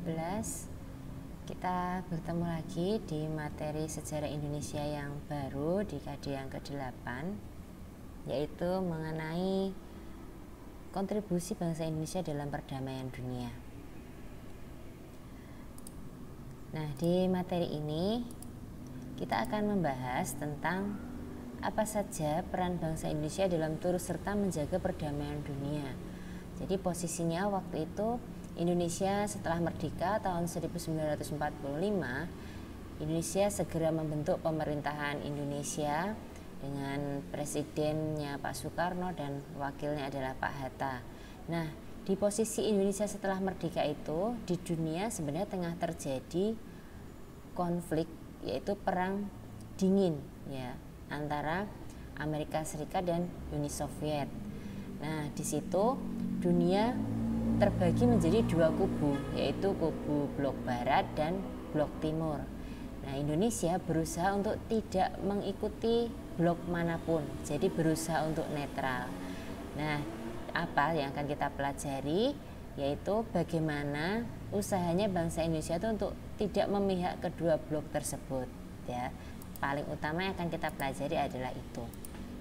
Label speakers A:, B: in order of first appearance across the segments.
A: 11 kita bertemu lagi di materi sejarah Indonesia yang baru di KD yang ke-8, yaitu mengenai kontribusi bangsa Indonesia dalam perdamaian dunia. Nah, di materi ini kita akan membahas tentang apa saja peran bangsa Indonesia dalam turut serta menjaga perdamaian dunia. Jadi posisinya waktu itu Indonesia setelah merdeka tahun 1945, Indonesia segera membentuk pemerintahan Indonesia dengan presidennya Pak Soekarno dan wakilnya adalah Pak Hatta. Nah, di posisi Indonesia setelah merdeka itu di dunia sebenarnya tengah terjadi konflik, yaitu perang dingin ya antara Amerika Serikat dan Uni Soviet. Nah, di situ dunia terbagi menjadi dua kubu, yaitu kubu blok barat dan blok timur. Nah, Indonesia berusaha untuk tidak mengikuti blok manapun, jadi berusaha untuk netral. Nah, apa yang akan kita pelajari yaitu bagaimana usahanya bangsa Indonesia itu untuk tidak memihak kedua blok tersebut ya. Paling utama yang akan kita pelajari adalah itu.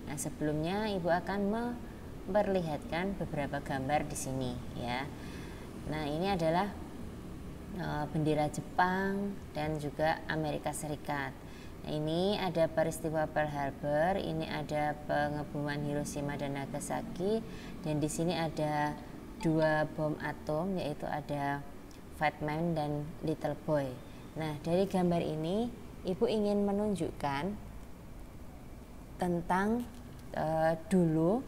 A: Nah, sebelumnya Ibu akan memperlihatkan beberapa gambar di sini ya. Nah, ini adalah bendera Jepang dan juga Amerika Serikat. Nah, ini ada peristiwa Pearl Harbor, ini ada pengeboman Hiroshima dan Nagasaki, dan di sini ada dua bom atom, yaitu ada Fat Man dan Little Boy. Nah, dari gambar ini Ibu ingin menunjukkan tentang dulu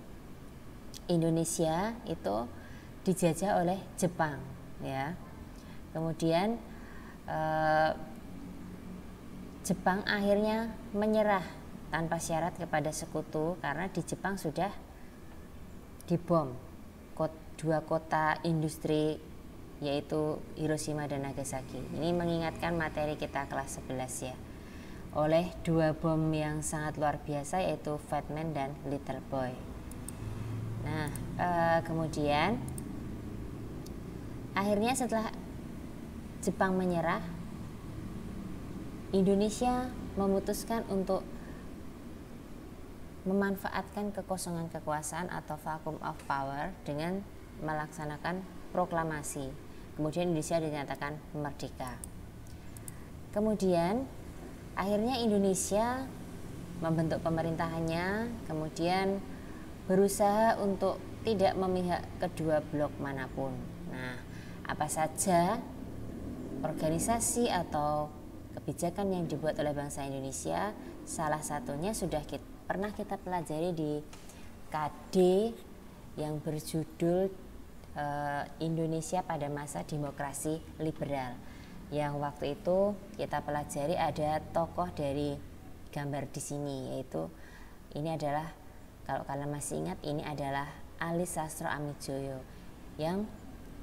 A: Indonesia itu dijajah oleh Jepang ya. Kemudian Jepang akhirnya menyerah tanpa syarat kepada sekutu karena di Jepang sudah dibom dua kota industri, yaitu Hiroshima dan Nagasaki. Ini mengingatkan materi kita kelas 11 ya. Oleh dua bom yang sangat luar biasa, yaitu Fat Man dan Little Boy. Nah, kemudian akhirnya setelah Jepang menyerah, Indonesia memutuskan untuk memanfaatkan kekosongan kekuasaan atau vacuum of power dengan melaksanakan proklamasi. Kemudian Indonesia dinyatakan merdeka. Kemudian akhirnya Indonesia membentuk pemerintahannya, kemudian berusaha untuk tidak memihak kedua blok manapun. Nah, apa saja organisasi atau kebijakan yang dibuat oleh bangsa Indonesia, salah satunya sudah pernah kita pelajari di KD yang berjudul Indonesia pada masa demokrasi liberal, yang waktu itu kita pelajari ada tokoh dari gambar di sini, yaitu ini adalah, kalau kalian masih ingat, ini adalah Ali Sastro Amijoyo yang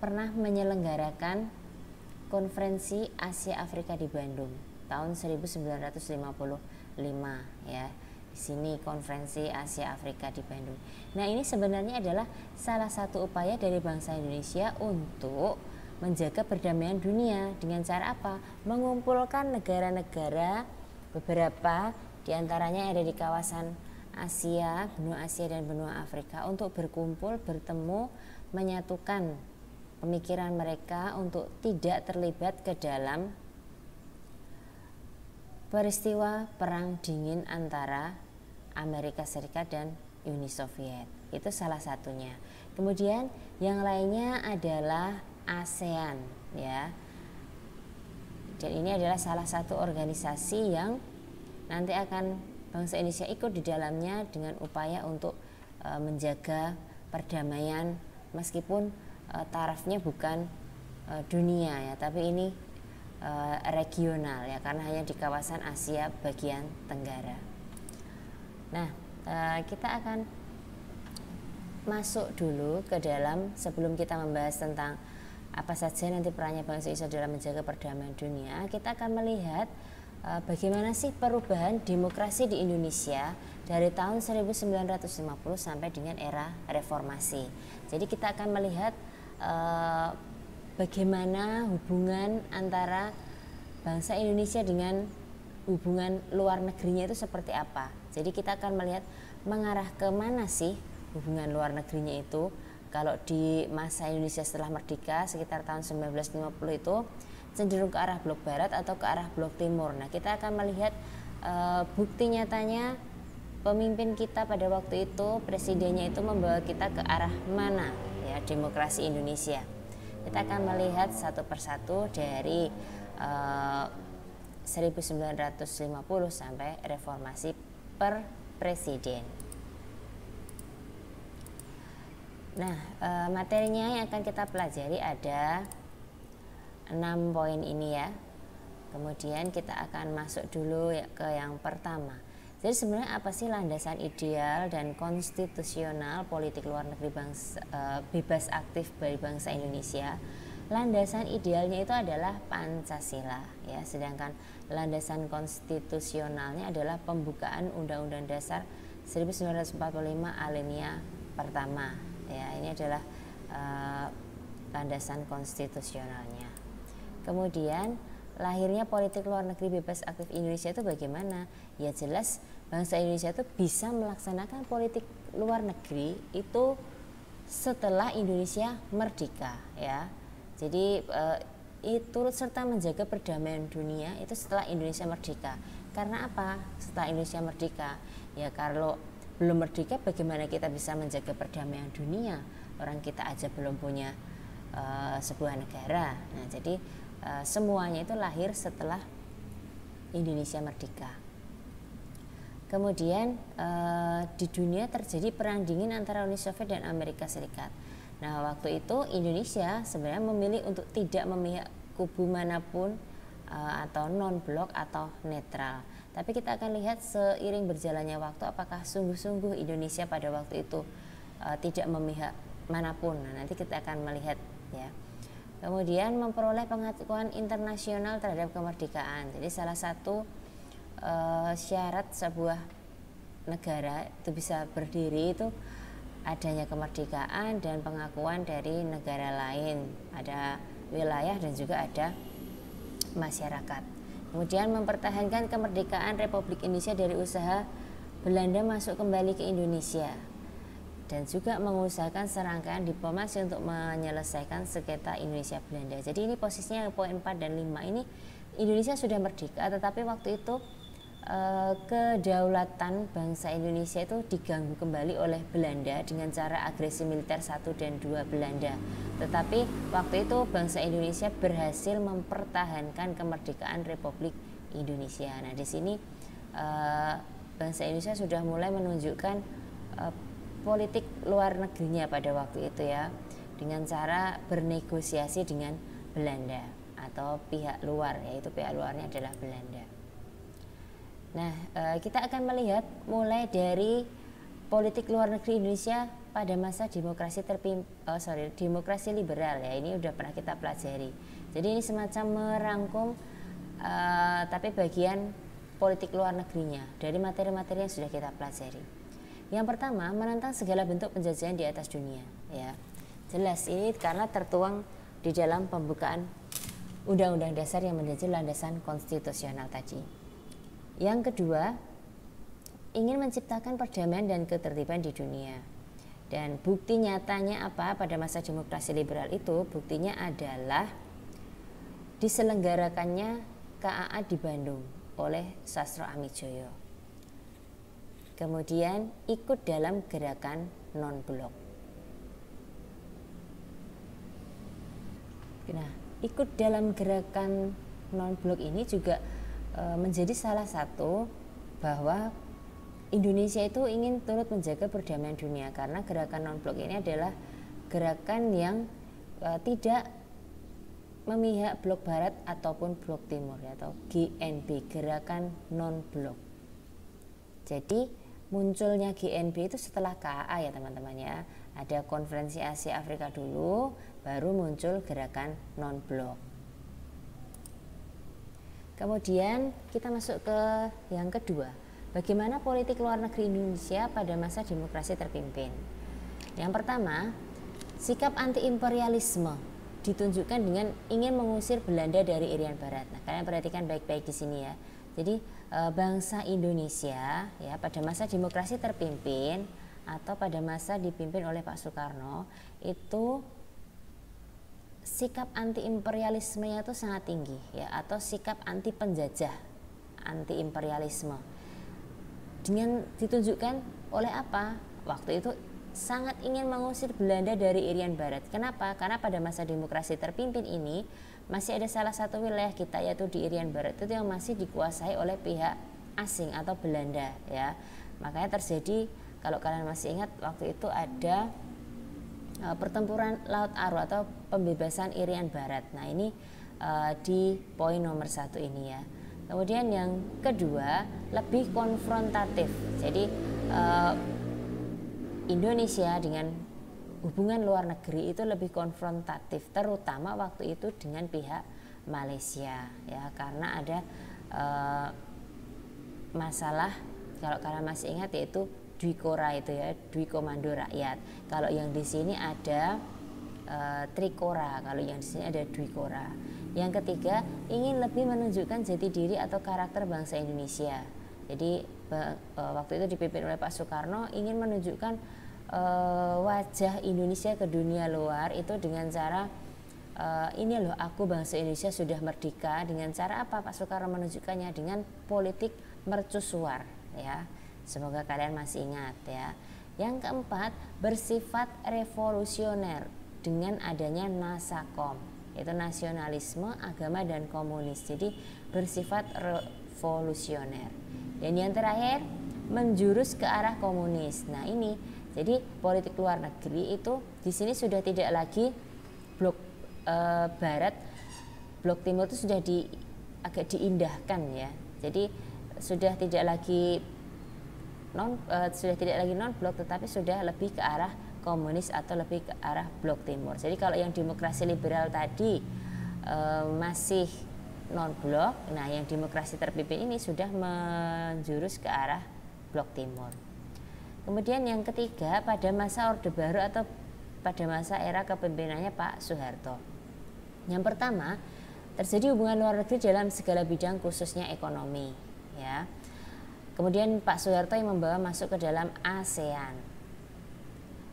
A: pernah menyelenggarakan konferensi Asia Afrika di Bandung tahun 1955 ya. Di sini konferensi Asia Afrika di Bandung. Nah, ini sebenarnya adalah salah satu upaya dari bangsa Indonesia untuk menjaga perdamaian dunia dengan cara apa? Mengumpulkan negara-negara, beberapa diantaranya yang ada di kawasan Asia, benua Asia dan benua Afrika, untuk berkumpul, bertemu, menyatukan pemikiran mereka untuk tidak terlibat ke dalam peristiwa perang dingin antara Amerika Serikat dan Uni Soviet. Itu salah satunya. Kemudian yang lainnya adalah ASEAN ya. Dan ini adalah salah satu organisasi yang nanti akan bangsa Indonesia ikut di dalamnya dengan upaya untuk menjaga perdamaian, meskipun tarafnya bukan dunia ya, tapi ini regional ya, karena hanya di kawasan Asia bagian Tenggara. Nah, kita akan masuk dulu ke dalam, sebelum kita membahas tentang apa saja nanti perannya bangsa Indonesia dalam menjaga perdamaian dunia, kita akan melihat bagaimana sih perubahan demokrasi di Indonesia dari tahun 1950 sampai dengan era reformasi. Jadi kita akan melihat bagaimana hubungan antara bangsa Indonesia dengan hubungan luar negerinya itu seperti apa. Jadi kita akan melihat mengarah ke mana sih hubungan luar negerinya itu. Kalau di masa Indonesia setelah merdeka sekitar tahun 1950 itu cenderung ke arah blok barat atau ke arah blok timur. Nah, kita akan melihat bukti nyatanya pemimpin kita pada waktu itu, presidennya itu membawa kita ke arah mana ya demokrasi Indonesia. Kita akan melihat satu persatu dari 1950 sampai reformasi per presiden. Nah, materinya yang akan kita pelajari ada 6 poin ini ya. Kemudian kita akan masuk dulu ya ke yang pertama. Jadi sebenarnya apa sih landasan ideal dan konstitusional politik luar negeri bebas aktif bagi bangsa Indonesia? Landasan idealnya itu adalah Pancasila ya, sedangkan landasan konstitusionalnya adalah pembukaan Undang-Undang Dasar 1945 alinea pertama ya. Ini adalah landasan konstitusionalnya. Kemudian lahirnya politik luar negeri bebas aktif Indonesia itu bagaimana? Ya jelas bangsa Indonesia itu bisa melaksanakan politik luar negeri itu setelah Indonesia merdeka ya. Jadi turut serta menjaga perdamaian dunia itu setelah Indonesia merdeka. Karena apa? Setelah Indonesia merdeka, ya kalau belum merdeka bagaimana kita bisa menjaga perdamaian dunia? Orang kita aja belum punya sebuah negara. Nah, jadi semuanya itu lahir setelah Indonesia merdeka. Kemudian di dunia terjadi perang dingin antara Uni Soviet dan Amerika Serikat. Nah, waktu itu Indonesia sebenarnya memilih untuk tidak memihak kubu manapun atau non-blok atau netral. Tapi kita akan lihat seiring berjalannya waktu apakah sungguh-sungguh Indonesia pada waktu itu tidak memihak manapun. Nah, nanti kita akan melihat ya. Kemudian memperoleh pengakuan internasional terhadap kemerdekaan. Jadi salah satu syarat sebuah negara itu bisa berdiri itu adanya kemerdekaan dan pengakuan dari negara lain, ada wilayah dan juga ada masyarakat. Kemudian mempertahankan kemerdekaan Republik Indonesia dari usaha Belanda masuk kembali ke Indonesia dan juga mengusahakan serangkaian diplomasi untuk menyelesaikan sengketa Indonesia Belanda. Jadi ini posisinya poin 4 dan 5 ini Indonesia sudah merdeka, tetapi waktu itu kedaulatan bangsa Indonesia itu diganggu kembali oleh Belanda dengan cara agresi militer 1 dan 2 Belanda. Tetapi waktu itu bangsa Indonesia berhasil mempertahankan kemerdekaan Republik Indonesia. Nah, di sini bangsa Indonesia sudah mulai menunjukkan politik luar negerinya pada waktu itu ya, dengan cara bernegosiasi dengan Belanda atau pihak luar, yaitu pihak luarnya adalah Belanda. Nah, kita akan melihat mulai dari politik luar negeri Indonesia pada masa demokrasi demokrasi liberal ya. Ini udah pernah kita pelajari. Jadi ini semacam merangkum tapi bagian politik luar negerinya dari materi-materi yang sudah kita pelajari. Yang pertama, menentang segala bentuk penjajahan di atas dunia ya. Jelas ini karena tertuang di dalam pembukaan Undang-Undang Dasar yang menjadi landasan konstitusional tadi. Yang kedua, ingin menciptakan perdamaian dan ketertiban di dunia. Dan bukti nyatanya apa pada masa demokrasi liberal itu? Buktinya adalah diselenggarakannya KAA di Bandung oleh Sastro Amijoyo. Kemudian ikut dalam gerakan non-blok. Nah, ikut dalam gerakan non-blok ini juga menjadi salah satu bahwa Indonesia itu ingin turut menjaga perdamaian dunia, karena gerakan non-blok ini adalah gerakan yang tidak memihak blok barat ataupun blok timur atau GNB, gerakan non-blok. Jadi munculnya GNB itu setelah KAA ya teman-teman ya. Ada konferensi Asia Afrika dulu, baru muncul gerakan non-blok. Kemudian kita masuk ke yang kedua, bagaimana politik luar negeri Indonesia pada masa demokrasi terpimpin. Yang pertama, sikap anti-imperialisme ditunjukkan dengan ingin mengusir Belanda dari Irian Barat. Nah, kalian perhatikan baik-baik di sini ya. Jadi bangsa Indonesia ya pada masa demokrasi terpimpin atau pada masa dipimpin oleh Pak Soekarno itu sikap anti imperialismenya itu sangat tinggi ya, atau sikap anti penjajah, anti imperialisme. Dengan ditunjukkan oleh apa? Waktu itu sangat ingin mengusir Belanda dari Irian Barat. Kenapa? Karena pada masa demokrasi terpimpin ini masih ada salah satu wilayah kita yaitu di Irian Barat itu yang masih dikuasai oleh pihak asing atau Belanda ya. Makanya terjadi, kalau kalian masih ingat, waktu itu ada pertempuran Laut Aru atau pembebasan Irian Barat. Nah ini di poin nomor 1 ini ya. Kemudian yang kedua lebih konfrontatif. Jadi Indonesia dengan hubungan luar negeri itu lebih konfrontatif, terutama waktu itu dengan pihak Malaysia ya, karena ada masalah, kalau kalian masih ingat, yaitu Dwikora itu ya, Dwi Komando Rakyat. Kalau yang di sini ada Trikora, kalau yang di sini ada Dwikora. Yang ketiga, ingin lebih menunjukkan jati diri atau karakter bangsa Indonesia. Jadi waktu itu dipimpin oleh Pak Soekarno, ingin menunjukkan wajah Indonesia ke dunia luar itu dengan cara ini loh, aku bangsa Indonesia sudah merdeka. Dengan cara apa Pak Soekarno menunjukkannya? Dengan politik mercusuar ya. Semoga kalian masih ingat ya. Yang keempat, bersifat revolusioner dengan adanya Nasakom, yaitu nasionalisme, agama, dan komunis. Jadi bersifat revolusioner. Dan yang terakhir, menjurus ke arah komunis. Nah ini, jadi politik luar negeri itu di sini sudah tidak lagi blok barat, blok timur itu sudah agak diindahkan ya. Jadi sudah tidak lagi non blok, tetapi sudah lebih ke arah komunis atau lebih ke arah blok timur. Jadi kalau yang demokrasi liberal tadi masih non blok, nah yang demokrasi terpimpin ini sudah menjurus ke arah blok timur. Kemudian yang ketiga, pada masa Orde Baru atau pada masa era kepemimpinannya Pak Soeharto. Yang pertama, terjadi hubungan luar negeri dalam segala bidang, khususnya ekonomi ya. Kemudian Pak Soeharto yang membawa masuk ke dalam ASEAN.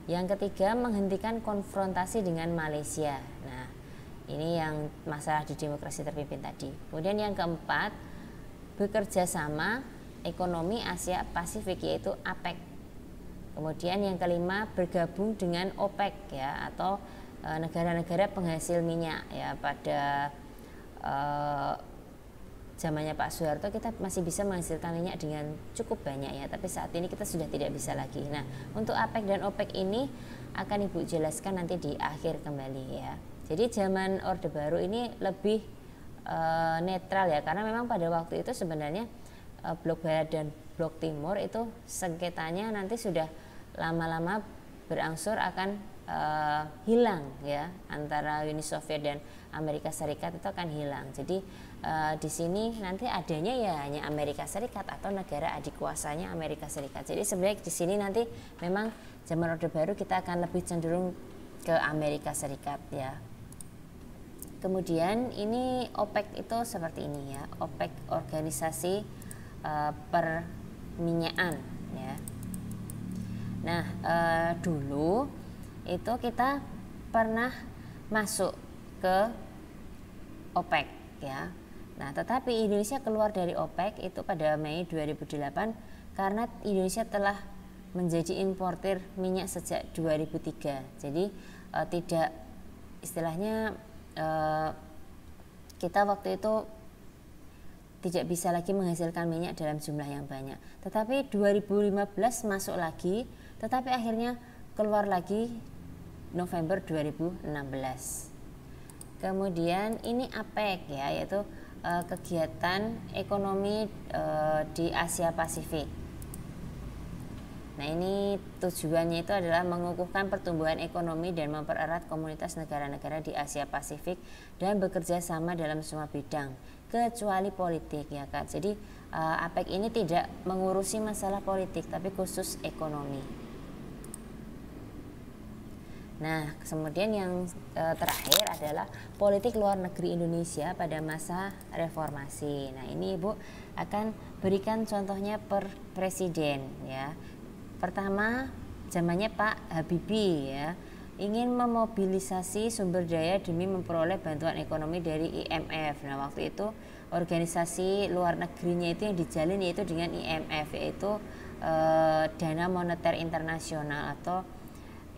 A: Yang ketiga, menghentikan konfrontasi dengan Malaysia. Nah, ini yang masalah di demokrasi terpimpin tadi. Kemudian yang keempat, bekerja sama ekonomi Asia Pasifik, yaitu APEC. Kemudian yang kelima, bergabung dengan OPEC ya, atau negara-negara penghasil minyak ya. Pada zamannya Pak Soeharto kita masih bisa menghasilkan minyak dengan cukup banyak ya, tapi saat ini kita sudah tidak bisa lagi. Nah, untuk APEC dan OPEC ini akan Ibu jelaskan nanti di akhir kembali ya. Jadi zaman Orde Baru ini lebih netral ya, karena memang pada waktu itu sebenarnya blok barat dan blok timur itu sengketanya nanti sudah lama-lama berangsur akan hilang ya, antara Uni Soviet dan Amerika Serikat itu akan hilang. Jadi di sini nanti adanya ya hanya Amerika Serikat atau negara adik kuasanya Amerika Serikat. Jadi sebenarnya di sini nanti memang zaman Orde Baru kita akan lebih cenderung ke Amerika Serikat ya. Kemudian ini OPEC itu seperti ini ya, OPEC organisasi perminyakan ya. Nah dulu itu kita pernah masuk ke OPEC ya. Nah tetapi Indonesia keluar dari OPEC itu pada Mei 2008 karena Indonesia telah menjadi importir minyak sejak 2003. Jadi tidak, istilahnya kita waktu itu tidak bisa lagi menghasilkan minyak dalam jumlah yang banyak. Tetapi 2015 masuk lagi, tetapi akhirnya keluar lagi November 2016. Kemudian ini APEC ya, yaitu kegiatan ekonomi di Asia Pasifik. Nah ini tujuannya itu adalah mengukuhkan pertumbuhan ekonomi dan mempererat komunitas negara-negara di Asia Pasifik dan bekerja sama dalam semua bidang kecuali politik ya Kak. Jadi APEC ini tidak mengurusi masalah politik tapi khusus ekonomi. Nah, kemudian yang terakhir adalah politik luar negeri Indonesia pada masa reformasi. Nah, ini Ibu akan berikan contohnya per presiden ya. Pertama, zamannya Pak Habibie ya, ingin memobilisasi sumber daya demi memperoleh bantuan ekonomi dari IMF. Nah, waktu itu organisasi luar negerinya itu yang dijalin yaitu dengan IMF, yaitu Dana Moneter Internasional atau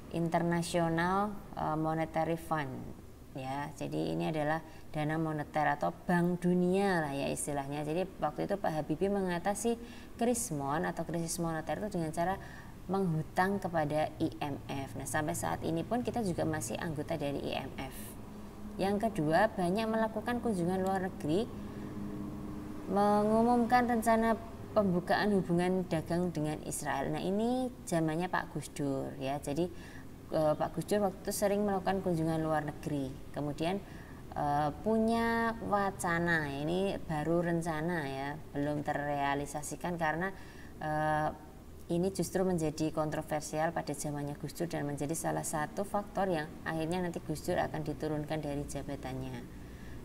A: International Monetary Fund ya. Jadi ini adalah dana moneter atau bank dunia lah ya istilahnya. Jadi waktu itu Pak Habibie mengatasi krisis moneter itu dengan cara menghutang kepada IMF. Nah, sampai saat ini pun kita juga masih anggota dari IMF. Yang kedua, banyak melakukan kunjungan luar negeri, mengumumkan rencana pembukaan hubungan dagang dengan Israel. Nah, ini zamannya Pak Gus Dur ya. Jadi Pak Gus Dur waktu itu sering melakukan kunjungan luar negeri. Kemudian punya wacana, ini baru rencana ya, belum terrealisasikan karena ini justru menjadi kontroversial pada zamannya Gus Dur dan menjadi salah satu faktor yang akhirnya nanti Gus Dur akan diturunkan dari jabatannya.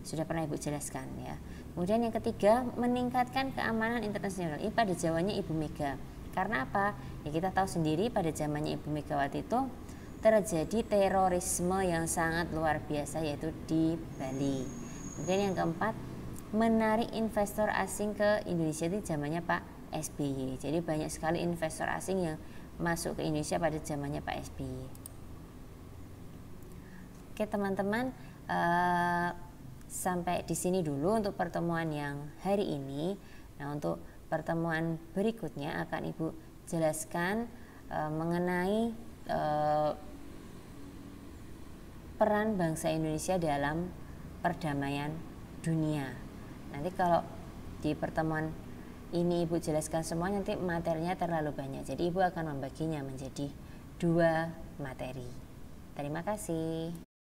A: Sudah pernah Ibu jelaskan ya. Kemudian yang ketiga, meningkatkan keamanan internasional. Ini pada zamannya Ibu Mega. Karena apa? Ya kita tahu sendiri pada zamannya Ibu Megawati itu terjadi terorisme yang sangat luar biasa yaitu di Bali. Kemudian yang keempat, menarik investor asing ke Indonesia di zamannya Pak SBY. Jadi banyak sekali investor asing yang masuk ke Indonesia pada zamannya Pak SBY. Oke teman-teman, sampai di sini dulu untuk pertemuan yang hari ini. Nah, untuk pertemuan berikutnya akan Ibu jelaskan mengenai peran bangsa Indonesia dalam perdamaian dunia. Nanti kalau di pertemuan ini Ibu jelaskan semua, nanti materinya terlalu banyak. Jadi Ibu akan membaginya menjadi 2 materi. Terima kasih.